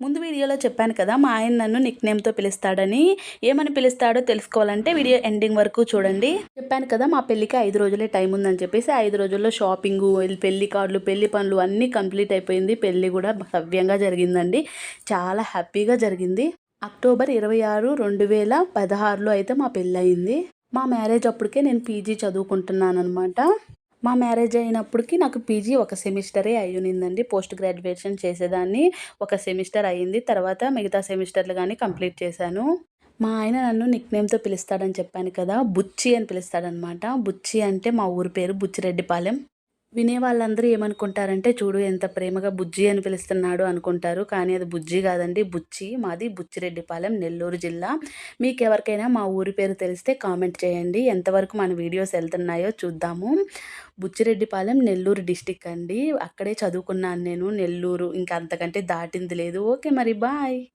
ముందు వీడియోలో చెప్పాను కదా మా ఆయన నన్ను నిక్‌నేమ్‌తో పిలుస్తాడని. ఏమని పిలుస్తాడో తెలుసుకోవాలంటే వీడియో ఎండింగ్ వరకు చూడండి. చెప్పాను కదా మా పెళ్ళికి 5 రోజులే టైం ఉందని చెప్పేసి 5 రోజుల్లో షాపింగు, పెళ్లి కార్డులు, పెళ్లి పనులు అన్నీ కంప్లీట్ అయిపోయింది. పెళ్లి కూడా సవ్యంగా జరిగిందండి. చాలా హ్యాపీగా జరిగింది. అక్టోబర్ 26, 2016లో అయితే మా పెళ్ళయింది. మా మ్యారేజ్ అప్పటికే నేను పీజీ చదువుకుంటున్నాననమాట. మా మ్యారేజ్ అయినప్పటికి నాకు పీజీ ఒక సెమిస్టరే అయ్యునిందండి. పోస్ట్ గ్రాడ్యుయేషన్ చేసేదాన్ని. ఒక సెమిస్టర్ అయింది. తర్వాత మిగతా సెమిస్టర్‌లు గాని కంప్లీట్ చేశాను. మా ఆయన నన్ను నిక్‌నేమ్‌తో పిలుస్తాడని చెప్పాను కదా! బుచ్చి అని పిలుస్తాడనమాట. బుచ్చి అంటే మా ఊరి పేరు బుచ్చిరెడ్డిపాలెం. వినేవాళ్ళందరూ ఏమనుకుంటారంటే, చూడు ఎంత ప్రేమగా బుజ్జి అని పిలుస్తున్నాడు అనుకుంటారు. కానీ అది బుజ్జి కాదండి. బుచ్చి. మాది బుచ్చిరెడ్డిపాలెం, నెల్లూరు జిల్లా. మీకెవరికైనా మా ఊరి పేరు తెలిస్తే కామెంట్ చేయండి. ఎంతవరకు మన వీడియోస్ ఎళ్తున్నాయో చూద్దాము. బుచ్చిరెడ్డిపాలెం నెల్లూరు డిస్ట్రిక్ట్ అండి. అక్కడే చదువుకున్నాను నేను నెల్లూరు. ఇంక అంతకంటే దాటింది లేదు. ఓకే మరి బాయ్.